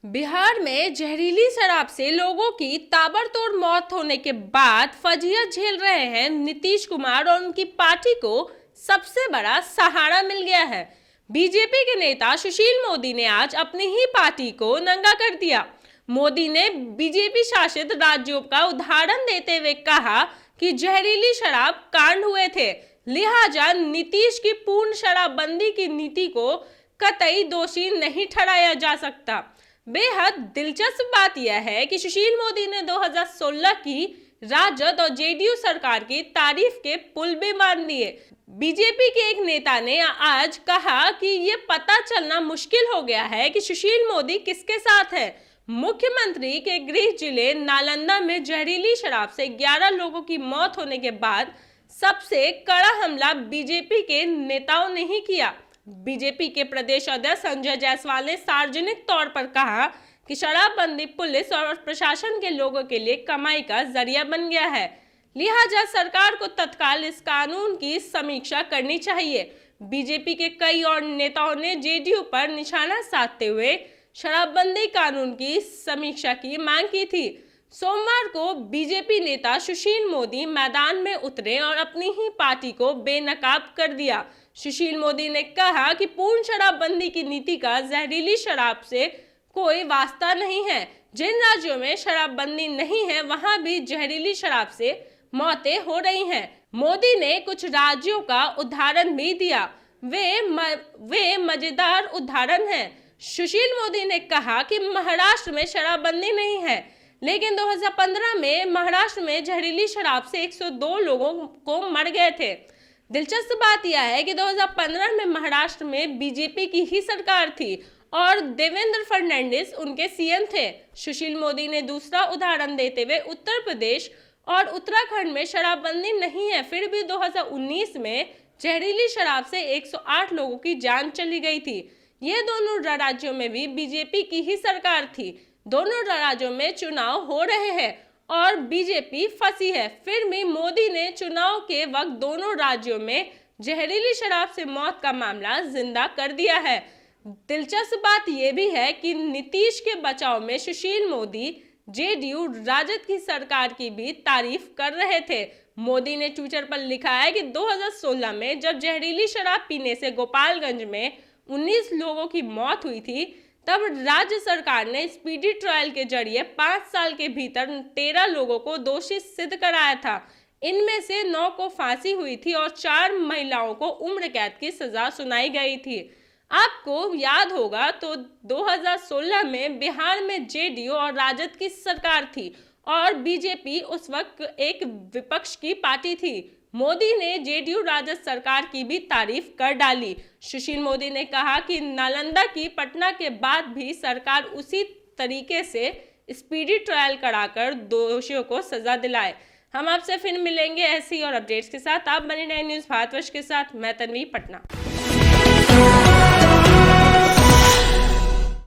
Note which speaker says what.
Speaker 1: बिहार में जहरीली शराब से लोगों की ताबड़तोड़ मौत होने के बाद फजीहत झेल रहे हैं नीतीश कुमार और उनकी पार्टी को सबसे बड़ा सहारा मिल गया है। बीजेपी के नेता सुशील मोदी ने आज अपनी ही पार्टी को नंगा कर दिया। मोदी ने बीजेपी शासित राज्यों का उदाहरण देते हुए कहा कि जहरीली शराब कांड हुए थे, लिहाजा नीतीश की पूर्ण शराबबंदी की नीति को कतई दोषी नहीं ठहराया जा सकता। बेहद दिलचस्प बात यह है कि सुशील मोदी ने 2016 की राजद और जेडीयू सरकार की तारीफ के पुल भी बांध दिए। बीजेपी के एक नेता ने आज कहा कि ये पता चलना मुश्किल हो गया है कि सुशील मोदी किसके साथ है। मुख्यमंत्री के गृह जिले नालंदा में जहरीली शराब से 11 लोगों की मौत होने के बाद सबसे कड़ा हमला बीजेपी के नेताओं ने ही किया। बीजेपी के प्रदेश अध्यक्ष संजय जायसवाल ने सार्वजनिक तौर पर कहा कि शराबबंदी पुलिस और प्रशासन के लोगों के लिए कमाई का जरिया बन गया है, लिहाजा सरकार को तत्काल इस कानून की समीक्षा करनी चाहिए। बीजेपी के कई और नेताओं ने जेडीयू पर निशाना साधते हुए शराबबंदी कानून की समीक्षा की मांग की थी। सोमवार को बीजेपी नेता सुशील मोदी मैदान में उतरे और अपनी ही पार्टी को बेनकाब कर दिया। सुशील मोदी ने कहा कि पूर्ण शराबबंदी की नीति का जहरीली शराब से कोई वास्ता नहीं है। जिन राज्यों में शराबबंदी नहीं है वहां भी जहरीली शराब से मौतें हो रही हैं। मोदी ने कुछ राज्यों का उदाहरण भी दिया। वे मजेदार उदाहरण हैं। सुशील मोदी ने कहा कि महाराष्ट्र में शराबबंदी नहीं है, लेकिन 2015 में महाराष्ट्र में जहरीली शराब से 102 लोगों को मर गए थे। दिलचस्प बात यह है कि 2015 में महाराष्ट्र में बीजेपी की ही सरकार थी और देवेंद्र फडणवीस उनके सीएम थे। सुशील मोदी ने दूसरा उदाहरण देते हुए उत्तर प्रदेश और उत्तराखंड में शराबबंदी नहीं है, फिर भी 2019 में जहरीली शराब से 108 लोगों की जान चली गई थी। ये दोनों राज्यों में भी बीजेपी की ही सरकार थी। दोनों राज्यों में चुनाव हो रहे हैं और बीजेपी फंसी है, फिर भी मोदी ने चुनाव के वक्त दोनों राज्यों में जहरीली शराब से मौत का मामला जिंदा कर दिया है। दिलचस्प बात यह भी है कि नीतीश के बचाव में सुशील मोदी जेडीयू राजद की सरकार की भी तारीफ कर रहे थे। मोदी ने ट्विटर पर लिखा है कि 2016 में जब जहरीली शराब पीने से गोपालगंज में 19 लोगों की मौत हुई थी, तब राज्य सरकार ने स्पीडी ट्रायल के जरिए 5 साल के भीतर 13 लोगों को दोषी सिद्ध कराया था। इनमें से 9 को फांसी हुई थी और 4 महिलाओं को उम्र कैद की सजा सुनाई गई थी। आपको याद होगा तो 2016 में बिहार में जेडीयू और राजद की सरकार थी और बीजेपी उस वक्त एक विपक्ष की पार्टी थी। मोदी ने जेडीयू राजद सरकार की भी तारीफ कर डाली। सुशील मोदी ने कहा कि नालंदा की पटना के बाद भी सरकार उसी तरीके से स्पीडी ट्रायल कराकर दोषियों को सजा दिलाए। हम आपसे फिर मिलेंगे ऐसी और अपडेट्स के साथ। आप बने रहे न्यूज़ भारतवर्ष के साथ। मैं तन्वी, पटना।